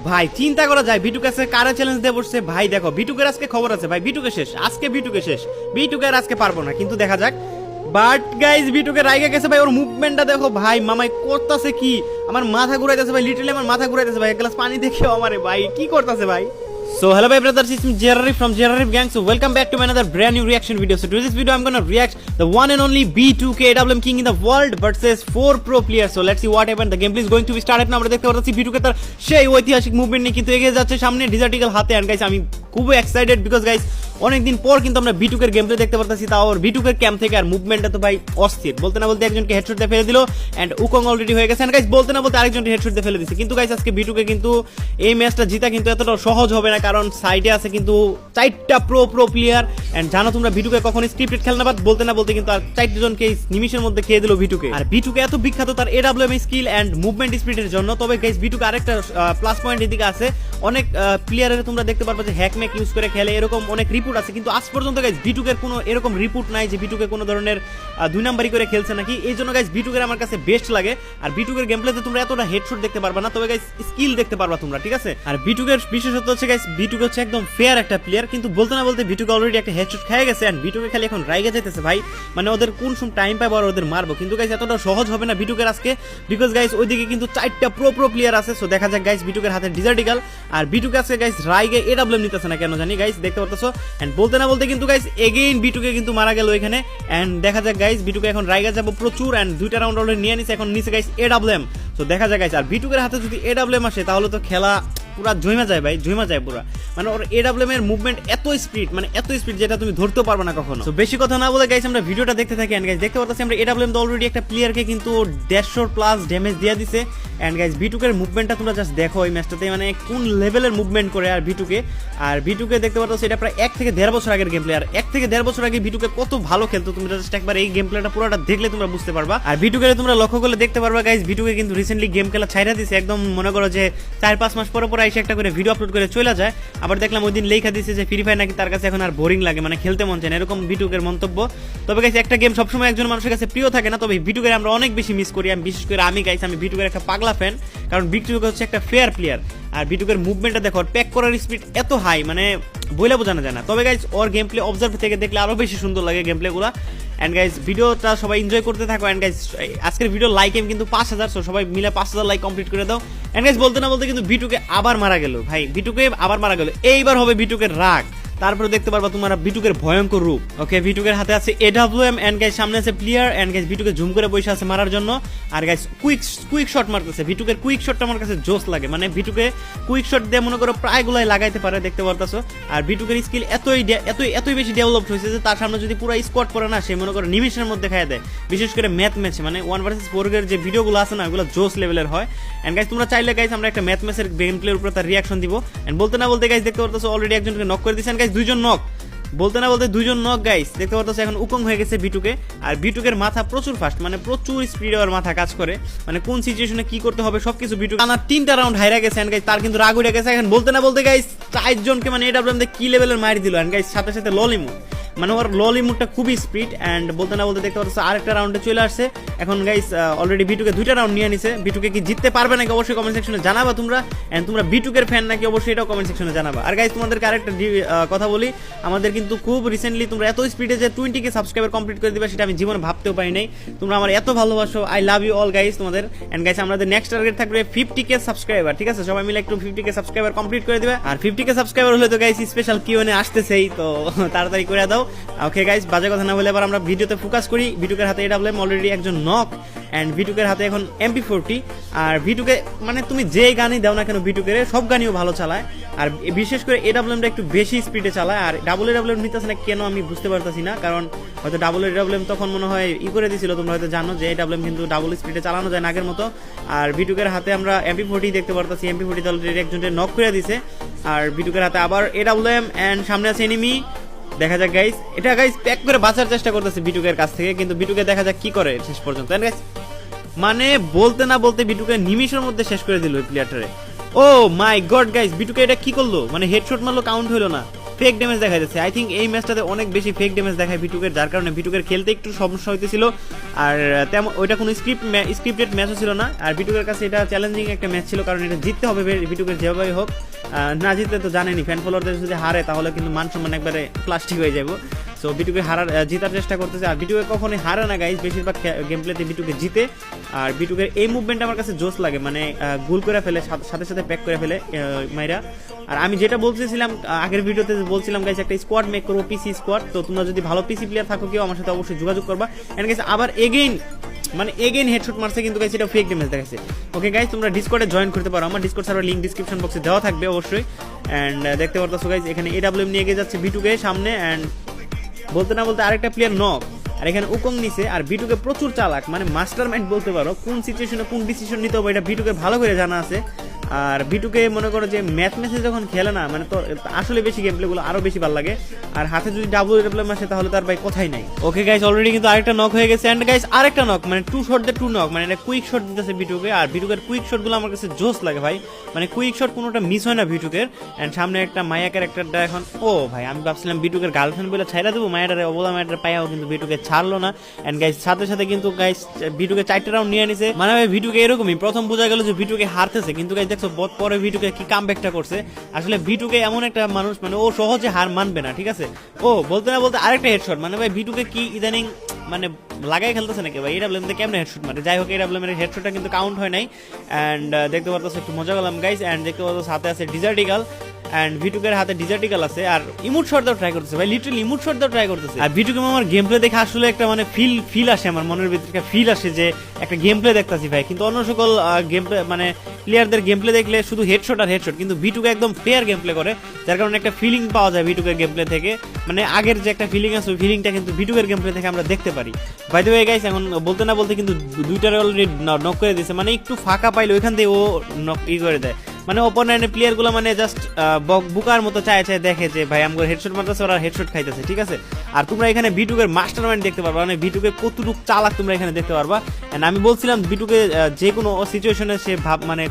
ভাই চিন্তা করা যায় বিটুকে আজকে কারা চ্যালেঞ্জ দিয়ে বসছে ভাই। দেখো বিটুকের আজকে খবর আছে ভাই, বিটুকে শেষ আজকে, বিটুকে শেষ, বিটুকে আর আজকে পারবো না, কিন্তু দেখা যাক। বাট গাইজ বিটুকে রাইগা গেছে ভাই, ওর মুভমেন্টটা দেখো ভাই, মামাই করতেছে কি, আমার মাথা ঘুরাইতেছে ভাই, লিটারালি আমার মাথা ঘুরাইতেছে ভাই, এক গ্লাস পানি দেখেও আমারে ভাই কি করতেছে ভাই। So hello my brothers, it's me Jerarif from Jerarif Gang. So welcome back to another brand new reaction video. So to this video I'm gonna react the one and only B2K AWM King in the world versus 4 pro players. So let's see what happened. The gameplay is going to be started now. আমরা দেখতে পাচ্ছি B2K তার সেই ঐতিহাসিক movement নিয়ে কিন্তু এগিয়ে যাচ্ছে সামনে ডিজার্টিক্যাল হাতে। এন্ড গাইস আমি খুবই এক্সাইটেড বিকজ গাইস অনেকদিন পর কিন্তু আমরা B2K এর গেমপ্লে দেখতে পাচ্ছি, তাও আর B2K এর ক্যাম্প থেকে। আর মুভমেন্টটা তো ভাই অস্থির, বলতে না বলতে একজনকে হেডশট দিয়ে ফেলে দিল এন্ড উকং অলরেডি হয়ে গেছে। এন্ড গাইস বলতে না বলতে আরেকজনকে হেডশট দিয়ে ফেলে দিয়েছে। কিন্তু গাইস আজকে B2K কিন্তু এই ম্যাচটা জিতা কিন্তু এতটা সহজ হবে না, কারণ সাইডে আছে কিন্তু 4টা প্রো প্লেয়ার। এন্ড জানো তোমরা B2K কখনো স্ক্রিপ্টেড খেলে না, বাট বলতে না বলতে কিন্তু আর 4 জনকে নিমিশের মধ্যে খেয়ে দিল B2K। আর B2K এত বিখ্যাত তার AWM স্কিল এন্ড মুভমেন্ট স্পিডের জন্য। তবে গাইস B2K আরেকটা প্লাস পয়েন্ট এদিকে আছে, অনেক প্লেয়ারের তোমরা দেখতে পারবে যে হ্যাক ম্যাক ইউজ করে খেলে, এরকম অনেক রিপোর্ট আছে। কিন্তু আজ পর্যন্ত গাইস B2K এর কোনো এরকম রিপোর্ট নাই যে B2K কোনো ধরনের 2 নাম্বারই করে খেলছে নাকি। এই জন্য গাইস B2K আমার কাছে বেস্ট লাগে। আর B2K এর গেমপ্লেতে তোমরা এতটা হেডশট দেখতে পারবা না, তবে গাইস স্কিল দেখতে পারবা তোমরা, ঠিক আছে। আর B2K এর বিশেষত্ব হচ্ছে গাইস B2K হচ্ছে একদম ফেয়ার একটা প্লেয়ার। কিন্তু বলতে না বলতে B2K অলরেডি একটা হেডশট খেয়ে গেছে এন্ড B2K খালি এখন রাইগে যাইতেছে ভাই, মানে ওদের কোন সময় টাইম পাবো আর ওদের মারবো। কিন্তু গাইস এতটা সহজ হবে না B2K এর আজকে, বিকজ গাইস ওইদিকে কিন্তু 4টা প্রো প্লেয়ার আছে। সো দেখা যাক গাইস B2K এর হাতে ডিজার্টিক্যাল। আর B2K আজকে গাইস রাইগে AWM নিতেছে না কেন জানি গাইস, দেখতে পারতেছো। এন্ড বলতে না বলতে কিন্তু গাইস এগেইন B2K কিন্তু মারা গেল এখানে। এন্ড দেখা যাক গাইস B2K এখন রাইগা যাবো প্রচুর। এন্ড 2টা রাউন্ড অলরেডি নিয়ে নিছে, এখন নিচে গাইস AWM। তো দেখা যাক গাইস, আর B2K এর হাতে যদি AWM আসে তাহলে তো খেলা পুরা জমা যায় ভাই, জমা যায় পুরা। মানে ওর AWM এর মুভমেন্ট এত স্পিড, মানে এত স্পিড যেটা তুমি ধরতেও পারবে না কখনো। তো বেশি কথা না বলে গাইস আমরা ভিডিওটা দেখতে থাকি। এন্ড গাইস দেখতে পাচ্ছি আমরা AWM তো অলরেডি একটা প্লেয়ারকে কিন্তু 150 প্লাস ড্যামেজ দিয়ে দিছে। এন্ড গাইস B2K এর মুভমেন্টটা তোমরা জাস্ট দেখো এই ম্যাচটাতে, মানে কোন লেভেলের মুভমেন্ট করে আর B2K। আর B2K দেখতে পাচ্ছ এটা প্রায় 1 থেকে 1.5 বছর আগের গেম প্লে। আর 1 থেকে 1.5 বছর আগে B2K কত ভালো খেলতো তুমি জাস্ট একবার এই গেম প্লেটা পুরোটা দেখলে তোমরা বুঝতে পারবা। আর B2K এর তোমরা লক্ষ্য করলে দেখতে পারবা গাইস B2K কিন্তু রিসেন্টলি গেম খেলা ছাইরা দিছে, একদম মনে করো যে 4-5 মাস পর পর এসে একটা করে ভিডিও আপলোড করে চলে যায়। আবার দেখলাম ওই দিন লেখা দিছে যে ফ্রি ফায়ার নাকি তার কাছে এখন আর বোরিং লাগে, মানে খেলতে মন চায় না, এরকম B2K এর মন্তব্য। তবে গাইস একটা গেম সবসময় একজন মানুষের কাছে প্রিয় থাকে না, তবে B2K আমরা অনেক বেশি মিস করি। আমি বিশেষ করে আমি গাইস আমি B2K এর একটা পাগলা ফ্যান, কারণ B2K হচ্ছে একটা ফেয়ার প্লেয়ার। আর B2K এর মুভমেন্টটা দেখো, প্যাক করার স্পিড এত হাই, মানে বইলা বোঝানো যায় না। তবে গাইস ওর গেম প্লে অবজার্ভ থেকে দেখলে আরো বেশি সুন্দর লাগে গেম প্লে গুলা। এন্ড গাইস ভিডিওটা সবাই এনজয় করতে থাকো। এন্ড গাইস আজকের ভিডিও লাইক এম কিন্তু 5000, সো সবাই মিলে 5000 লাইক কমপ্লিট করে দাও। এন্ড গাইস বলতে না বলতে কিন্তু B2K আবার মারা গেল ভাই, B2K আবার মারা গেল। এইবার হবে B2K এর রাগ, তারপরে দেখতে পারবা তোমরা B2K এর ভয়ঙ্কর রূপ। ওকে B2K এর হাতে আছে AWM এন্ড গাইস সামনে আছে প্লেয়ার। এন্ড গাইস B2K ঝুম করে বসে আছে মারার জন্য। আর গাইস কুইক শট মারতেছে। B2K এর কুইক শটটা আমার কাছে জোস লাগে, মানে B2K কুইক শট দিয়ে মনে করো প্রায় গুলাই লাগাইতে পারে, দেখতে পারতাছো। আর B2K এর স্কিল এতই বেশি ডেভেলপড হয়েছে যে তার সামনে যদি পুরো স্কোয়াড পড়ে না, সে মনে করো নিমিশের মধ্যে খাইয়ে দেয়। বিশেষ করে ম্যাচে মানে 1 ভার্সেস 4 এর যে ভিডিওগুলো আছে না, ওগুলো জোস লেভেলের হয়। এন্ড গাইস তোমরা চাইলে গাইস আমরা একটা ম্যাচের গেম প্লের উপর তার রিঅ্যাকশন দিব। এন্ড বলতে না বলতে গাইস দেখতে পারতাছো অলরেডি একজনকে নক করে দিয়েছেন গাইস, 2 জন নক। বলতে না বলতে 2 জন নক গাইস, দেখতে পাচ্ছ এখন উকং হয়ে গেছে B2K। আর B2K এর মাথা প্রচুর ফাস্ট, মানে প্রচুর স্পিডে ওর মাথা কাজ করে, মানে কোন সিচুয়েশনে কি করতে হবে সবকিছু B2K টানা 3টা রাউন্ড হাইরা গেছে। এন্ড গাইস তার কিন্তু রাগ উঠে গেছে এখন। বলতে না বলতে গাইস 4 জনকে মানে AWM দিয়ে কি লেভেলের মারি দিল। এন্ড গাইস সাথে সাথে ললিমু, মানে ওর ললিমুডটা খুবই স্পিড। এন্ড বলতে না বলতে দেখতে পাচ্ছ আরেকটা রাউন্ডে চলে আসছে এখন গাইস। অলরেডি B2K 2টা রাউন্ড নিয়ে নিছে। B2K কি জিততে পারবে নাকি অবশ্যই কমেন্ট সেকশনে জানাবা তোমরা। এন্ড তোমরা B2K এর ফ্যান নাকি অবশ্যই এটাও কমেন্ট সেকশনে জানাবা। আর গাইস তোমাদেরকে আরেকটা কথা বলি, আমাদের কিন্তু খুব রিসেন্টলি তোমরা এত স্পিডে যে 20K সাবস্ক্রাইবার কমপ্লিট করে দিবা, সেটা আমি জীবনে ভাবতেও পারি নাই। তোমরা আমার এত ভালোবাসো, I love you all guys তোমাদের। এন্ড গাইস আমাদের নেক্সট টার্গেট থাকবে 50K সাবস্ক্রাইবার, ঠিক আছে। সবাই মিলে একটু 50K সাবস্ক্রাইবার কমপ্লিট করে দিবে। আর 50K সাবস্ক্রাইবার হলে তো গাইস স্পেশাল কিউএনএ আসতেছেই, তো তাড়াতাড়ি করে দাও। ওকে গাইস বাজে কথা না বলে এবার আমরা ভিডিওতে ফোকাস করি। B2K এর হাতে AWM অলরেডি একজন নক। এন্ড B2K এর হাতে এখন MP40। আর B2K মানে তুমি যে গানই দাও না কেন B2K এর সব গানিও ভালো চালায়। আর বিশেষ করে AWMটা একটু বেশি স্পিডে চালায়। আর ডাবল AWM নিতেছে না কেন আমি বুঝতে পারতাছি না, কারণ হয়তো ডাবল AWM তখন মনে হয় করে দিছিল। তোমরা হয়তো জানো যে AWM কিন্তু ডাবল স্পিডে চালানো যায় না আগের মতো। আর B2K এর হাতে আমরা MP40 দেখতে পারতাছি, MP40 অলরেডি একজনকে নক করে দিছে। আর B2K এর হাতে আবার AWM এন্ড সামনে আছে এনিমি। দেখা যাক গাইস, এটা গাইস প্যাক করে বাঁচার চেষ্টা করতেছে B2K এর কাছ থেকে, কিন্তু B2K দেখা যাক কি করে শেষ পর্যন্ত। গাইস মানে বলতে না বলতে B2K নিমিশের মধ্যে শেষ করে দিল ওই প্লেয়ারটারে। ও মাই গড গাইস B2K এটা কি করলো, মানে হেডশট মারলো কাউন্ট হইলো না। ফেক ড্যামেজ দেখা যাচ্ছে। আই থিঙ্ক এই ম্যাচটাতে অনেক বেশি ফেক ড্যামেজ দেখায় ভিটুকের, যার কারণে ভিটুকের খেলতে একটু সমস্যা হইতেছিল। আর তেমন ওইটা কোনো স্ক্রিপ্টেড ম্যাচও ছিল না, আর ভিটুকের কাছে এটা চ্যালেঞ্জিং একটা ম্যাচ ছিল, কারণ এটা জিততে হবে ভিটুকের যেভাবেই হোক। না জিতলে তো জানেনি, ফ্যান ফলোয়ারদের যদি হারে তাহলে কিন্তু মান সম্মান একবারে প্লাস্টিক হয়ে যাবো। সো বিটুকে জিতার চেষ্টা করতেছে, আর বিটুকে কখনোই হারে না গাইজ, বেশিরভাগ গেম প্লেতে বিটুকে জিতে। আর বিটুকের এই মুভমেন্ট আমার কাছে জোস লাগে, মানে গোল করে ফেলে, সাথে সাথে প্যাক করে ফেলে মাইরা। আর আমি যেটা বলতেছিলাম আগের ভিডিওতে বলছিলাম গাইজ, একটা স্কোয়াড মেক করবো, পিসি স্কোয়াড। তো তোমরা যদি ভালো পিসি প্লেয়ার থাকো কেউ, আমার সাথে অবশ্যই যোগাযোগ করবা। এন্ড গাইজ আবার এগেইন হেডশট মারছে, কিন্তু গাইজ এটা ফেক ড্যামেজ দেখাচ্ছে। ওকে গাইজ, তোমরা ডিসকর্ডে জয়েন করতে পারো, আমার ডিসকর্ড সার্ভার লিংক ডিসক্রিপশন বক্সে দেওয়া থাকবে অবশ্যই। এন্ড দেখতে পারতেছো গাইজ, এখানে AWM নিয়ে গিয়ে যাচ্ছে বিটুকে সামনে, এন্ড বলতে না বলতে আরেকটা প্লেয়ার নক, আর এখানে উকং নিছে। আর বিটুকে প্রচুর চালাক, মানে মাস্টার মাইন্ড বলতে পারো, কোন সিচুয়েশনে কোন ডিসিশন নিতে হবে এটা বিটুকে ভালো করে জানা আছে। আর বিটুকে মনে করো যে ম্যাচে যখন খেলে না, মানে তো আসলে বেশি গেম প্লে গুলো আরো বেশি ভালো লাগে। আর হাতে যদি WM আসে তাহলে তার ভাই কথাই নাই। ওকে গাইস, অলরেডি কিন্তু আরেকটা নক হয়ে গেছে। এন্ড গাইস আরেকটা নক, মানে 2 শট দিয়ে 2 নক, মানে এটা কুইক শট দিতেছে বিটুকে। আর বিটুকের কুইক শট গুলো আমার কাছে জোস লাগে ভাই, মানে কুইক শট কোনোটা মিস হয় না বিটুকের। এন্ড সামনে একটা মায়া ক্যারেক্টারটা এখন, ও ভাই আমি ভাবছিলাম বিটুকের গার্লফ্রেন্ড বলে ছাইড়া দেবো, মায়াটারে অবলা মায়াটার পায়াও কিন্তু বিটুকে ছাড়লো না। এন্ড গাইস সাথে সাথে কিন্তু গাইস বিটুকে 4টা রাউন্ড নিয়ে নিছে। মানে ভাই বিটুকে এরকমই, প্রথম বোঝা গেল যে বিটুকে হারতেছে, কিন্তু গাইস দেখছো পরে ভিটুকে কি কামব্যাকটা করছে। আসলে ভিটুকে এমন একটা মানুষ, মানে ও সহজে হার মানবে না, ঠিক আছে। ও বলতে না বলতে আরেকটা হেডশট, মানে ভাই ভিটুকে কি ইদানিং মানে লাগাই খেলতেছে নাকি ভাই, AWM তে কেমনে হেডশট মারে। যাই হোক, AWM এর হেডশটটা কিন্তু কাউন্ট হয় নাই। এন্ড দেখতে পারতেছো একটু মজা করলাম গাইস। এন্ড দেখতে পারতেছো হাতে আছে ডিজার্টিকাল, এন্ড ভিটুকের হাতে ডিজার্টিকাল আছে। আর ইমোট শট দাও ট্রাই করতেছে ভাই, লিটারালি ইমোট শট দাও ট্রাই করতেছে। আর ভিটুকে আমার গেম প্লে দেখে আসলে একটা মানে ফিল আসে, আমার মনের ভিতরে একটা ফিল আসে যে একটা গেম প্লে দেখতেছি ভাই। কিন্তু অন্য সকল গেম প্লে মানে প্লেয়ারদের গেম প্লে দেখলে শুধু হেডশট আর হেডশট, কিন্তু ভিটুকে একদম ফেয়ার গেম প্লে করে, যার কারণে একটা ফিলিং পাওয়া যায় ভিটুকের গেম প্লে থেকে। মানে আগের যে একটা ফিলিং আছে, ওই ফিলিংটা কিন্তু ভিটুকের গেম প্লে থেকে আমরা দেখতে পারি। বাই দ্য ওয়ে গাইস, এখন বলতে না বলতে কিন্তু দুইটারে অলরেডি নক করে দিয়েছে, মানে একটু ফাঁকা পাইলে ওইখান থেকে ও নক করে দেয়। মানে অপোনেন্টের প্লেয়ার গুলো মানে জাস্ট বুকার মতো চায় দেখে যে ভাই আমার হেডশট মারতেছে, ওরা হেডশট খাইতেছে, ঠিক আছে। আর তোমরা এখানে বিটুকের মাস্টার মাইন্ড দেখতে পারবা, মানে বিটুকে কতটুকু চালাক তোমরা এখানে দেখতে পারবা। এন্ড আমি বলছিলাম বিটুকে যে কোনো সিচুয়েশনে সে মানে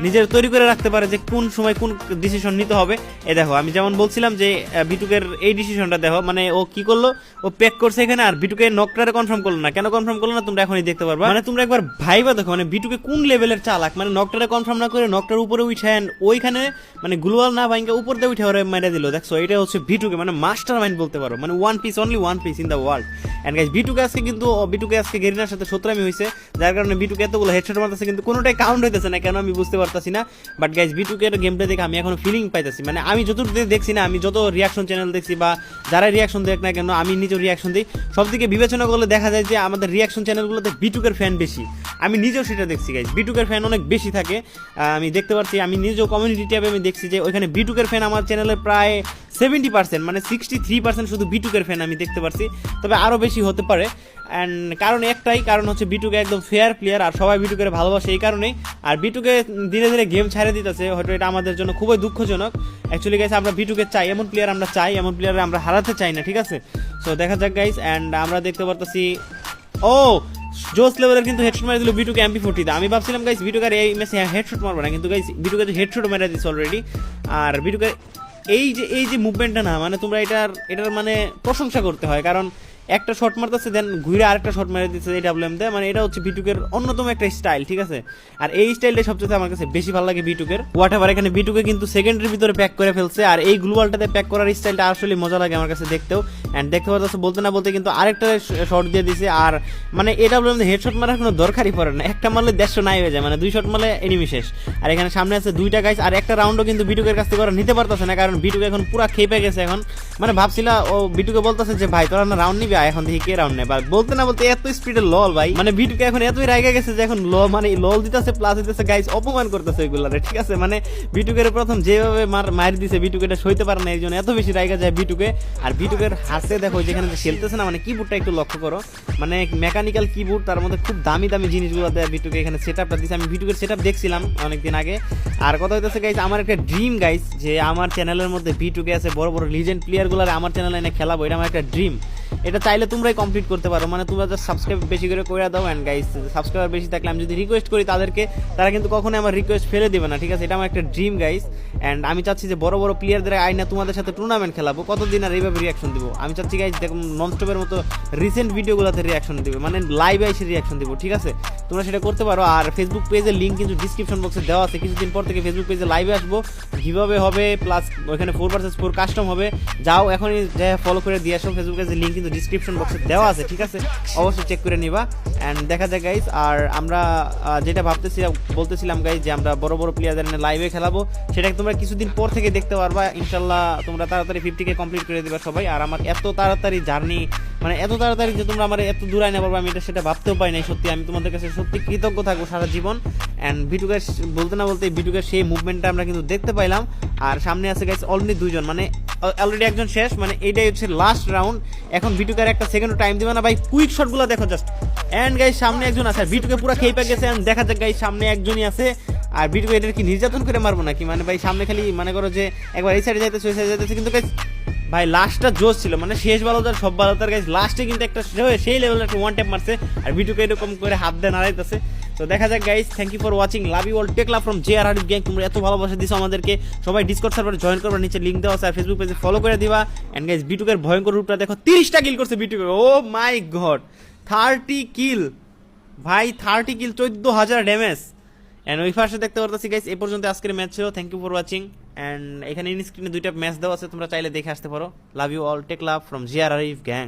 নিজের তৈরি করে রাখতে পারে যে কোন সময় কোন ডিসিশন নিতে হবে। এ দেখো, আমি যেমন বলছিলাম যে বিটুকের এই ডিসিশনটা দেখো, মানে ও কি করলো, ও প্যাক করছে এখানে, আর বিটুকে নকটারে কনফার্ম করলো না। কেন কনফার্ম করলো না তোমরা এখনই দেখতে পারবা। মানে তোমরা একবার ভাইবা দেখো, মানে বিটুকে কোন লেভেলের চালাক, মানে নকটারে কনফার্ম না করে নকটার উপরে উঠায় ওইখানে মানে গ্লোয়াল না ভাঙ্গা উপর দিয়ে উঠে ওরে মেরে দিল। দেখছো, এটা হচ্ছে বিটুকে, মানে মাস্টার মাইন্ড বলতে পারো, মানে only one piece in the world. And guys বিটুকে আজকে গেরিনার সাথে শত্রুমি হয়েছে, যার কারণে বিটুকে এতগুলো হেডশট মারতেছে, কিন্তু কোনোটাই কাউন্ট হইতেছে না, কেন আমি বুঝতে পারতাছি না। বাট গাইস বিটুকের গেম প্লে দেখে আমি এখন ফিলিং পাইতেছি, মানে আমি যতটুকু দেখছি না, আমি যত রিয়াকশন চ্যানেল দেখছি বা যারা রিয়াকশন দেখ না কেন, আমি নিজেও রিয়াকশন দিই, সব দিকে বিবেচনা করলে দেখা যায় যে আমাদের রিয়াকশন চ্যানেলগুলোতে বিটুকের ফ্যান বেশি। আমি নিজেও সেটা দেখছি গাইস, বিটুকের ফ্যান অনেক বেশি থাকে। আমি দেখতে পাচ্ছি, আমি নিজেও কমিউনিটি ট্যাবে আমি দেখছি যে ওইখানে বিটুকের ফ্যান আমার চ্যানেলের প্রায় 70%, মানে 63% শুধু বিটুকের ফ্যান আমি দেখতে পাচ্ছি, তবে আরও বেশি হতে পারে। অ্যান্ড কারণ একটাই, কারণ হচ্ছে বিটুকে একদম ফেয়ার প্লেয়ার, আর সবাই বিটুকের ভালোবাসে এই কারণেই। আর বিটুকে ধীরে ধীরে গেম ছাড়ে দিতেছে, হয়তো এটা আমাদের জন্য খুবই দুঃখজনক। অ্যাকচুয়ালি গাইস আমরা বিটুকে চাই, এমন প্লেয়ার আমরা চাই, এমন প্লেয়ার আমরা হারাতে চাই না, ঠিক আছে। সো দেখা যাক গাইস। অ্যান্ড আমরা দেখতে পারতেছি ও জোস লেভেলের কিন্তু হেডশট মারি দিল বিটুকে MP40 আমি ভাবছিলাম গাইস বিটুকে এই ম্যাচে হেডশট মারবে না, কিন্তু গাইস বিটুকে হেডশট মেরে দিচ্ছে অলরেডি। আর বিটুকে এই যে মুভমেন্টটা না, মানে তোমরা এটার মানে প্রশংসা করতে হয়, কারণ একটা শট মারতেছে দেন ঘুরে আরেকটা শট মেরে দিচ্ছে AWM দিয়ে, মানে এটা হচ্ছে বিটুকের অন্যতম একটা স্টাইল, ঠিক আছে। আর এই স্টাইলটা সবচেয়ে আমার কাছে বেশি ভালো লাগে বিটুকের। হোয়াটএভার, এখানে বিটুকে কিন্তু সেকেন্ডের ভিতরে প্যাক করে ফেলছে, আর এই গ্লোবালটাতে প্যাক করার স্টাইলটা আসলে মজা লাগে আমার কাছে দেখতেও। এন্ড দেখতে পাচ্ছ বলতে না বলতে কিন্তু আরেকটা শট দিয়ে দিছে, আর মানে AWM হেডশট মারার কোনো দরকারই পড়ে না, একটা মারলে 150 নাই হয়ে যায়, মানে 2 শট মারলে এনিমি শেষ। আর এখানে সামনে আছে 2টা গাইস, আর একটা রাউন্ডও কিন্তু বিটুকের কাছ থেকে ওরা নিতে পারতেছে না, কারণ বিটুকে এখন পুরো খেপে গেছে। এখন মানে ভাবছিলা ও বিটুকে বলতেছে যে ভাই তোরা না রাউন্ড নিবি, এখন দেখি কে রাউন্ড নেয়, বলতে না বলতে এত স্পিডে লল ভাই, মানে বিটুকে এখন এতই রাইগা গেছে যে এখন মানে লল দিতেছে প্লাস দিতেছে গাইস, অপমান করতেছে এগুলারে, ঠিক আছে। মানে বিটুকের প্রথম যেভাবে মার দিছে বিটুকে এটা সইতে পারে না, এই জন্য এত বেশি রাইগা যায় বিটুকে। আর বিটুকের হাতে দেখো যেখানে খেলতেছে না, মানে কিবোর্ডটা একটু লক্ষ্য করো, মানে মেকানিক্যাল কিবোর্ড, তার মধ্যে খুব দামি দামি জিনিসগুলো দেয় বিটুকে এখানে সেটআপটা দিছে। আমি বিটুকের সেটআপ দেখছিলাম অনেকদিন আগে। আর কথা হইতেছে গাইস আমার একটা ড্রিম গাইস, যে আমার চ্যানেলের মধ্যে বিটুকে আছে বড় বড় লিজেন্ড প্লেয়ার গুলারে আমার চ্যানেলে এনে খেলাবো, এটা আমার একটা ড্রিম। এটা চাইলে তোমরাই কমপ্লিট করতে পারো, মানে তোমরা জাস্ট সাবস্ক্রাইব বেশি করে দাও। অ্যান্ড গাইস সাবস্ক্রাইবার বেশি থাকলে আমি যদি রিকোয়েস্ট করি তাদেরকে, তারা কিন্তু কখনোই আমার রিকোয়েস্ট ফেলে দেবে না, ঠিক আছে? এটা আমার একটা ড্রিম গাইস। অ্যান্ড আমি চাচ্ছি যে বড় বড় প্লেয়ারদের আইনা তোমাদের সাথে টুর্নামেন্ট খেলাবো, কতদিন আর এইভাবে রিয়াকশন দিব। আমি চাচ্ছি গাইস দেখুন ননস্টপের মতো রিসেন্ট ভিডিওগুলোতে রিয়াকশন দিবে, মানে লাইভে এসে রিয়াকশন দিব, ঠিক আছে? তোমরা সেটা করতে পারো। আর ফেসবুক পেজের লিঙ্ক কিন্তু ডিসক্রিপশন বক্সে দেওয়া আছে। কিছুদিন পর থেকে ফেসবুক পেজে লাইভে আসবো, গিভঅ্যাওয়ে হবে, প্লাস ওখানে 4 vs 4 কাস্টম হবে। যাও এখনই যা ফলো করে দিয়ে আসো, ফেসবুক পেজের লিঙ্ক কিন্তু ডিসক্রিপশন বক্সে দেওয়া আছে, ঠিক আছে? অবশ্যই চেক করে নিবা। অ্যান্ড দেখা যায় গাইস। আর আমরা যেটা বলতেছিলাম গাইস, যে আমরা বড় বড় প্লেয়ারদের লাইভে খেলাবো, সেটা তোমরা কিছুদিন পর থেকে দেখতে পারবা ইনশাল্লাহ। তোমরা তাড়াতাড়ি 50K কমপ্লিট করে দিবা সবাই। আর আমার এত তাড়াতাড়ি জার্নি, মানে এত তাড়াতাড়ি যে তোমরা আমার এত দূর আইনা পারবো, আমি এটা সেটা ভাবতেও পাই নাই। সত্যি আমি তোমাদের কাছে সত্যি কৃতজ্ঞ থাকবো সারা জীবন। অ্যান্ড ভিটুকের বলতে না বলতে ভিটুকের সেই মুভমেন্টটা আমরা কিন্তু দেখতে পাইলাম। আর সামনে আছে গাইস অলরেডি 2 জন, মানে অলরেডি একজন শেষ, মানে এইটাই হচ্ছে লাস্ট রাউন্ড। এখন ভিটুকের একটা সেকেন্ডও টাইম দিবে না ভাই, কুইক শটগুলো দেখো জাস্ট। অ্যান্ড গাইস সামনে একজন আছে, ভিটুকে পুরো খেয়ে পেয়ে গেছে। দেখা যাক গাইস সামনে একজনই আছে। আর ভিটুকে এটার কি নির্যাতন করে মারবো নাকি? মানে ভাই সামনে খালি মনে করো যে একবার এই সাইডে যাইতেছে, ওই সাইডে যাইতেছে, কিন্তু গাইস ভাই লাস্টটা জোশ ছিল, মানে শেষ বালোদার সব বালোদার গাইস লাস্টে কিন্তু একটা সেই লেভেলের একটা ওয়ান ট্যাপ মারছে। আর ভিটুকে এরকম করে হাত দিয়ে নাড়াইতেছে। তো দেখা যাক guys, thank you for watching, love you all, take love from J R Harif gang. তোমরা এত ভালোবাসা দিছো আমাদেরকে, সবাই ডিসকর্ড সার্ভারে জয়েন করবা, নিচে লিংক দেওয়া আছে, আর ফেসবুক পেজে ফলো করে দিবা। এন্ড গাইস বিটুকের ভয়ঙ্কর রূপটা দেখো, 30টা কিল করছে বিটুকে, ও মাই গড, 30 কিল ভাই, 30 কিল, 14,000 ড্যামেজ। এন্ড ওই পাশে দেখতে পারতেছি গাইস, এই পর্যন্ত আজকের ম্যাচ ছিল। Thank you for watching. And এখানে ইন স্ক্রিনে 2টা ম্যাচ দেওয়া আছে, তোমরা চাইলে দেখে আসতে পারো। Love you all, take love from J R Harif gang.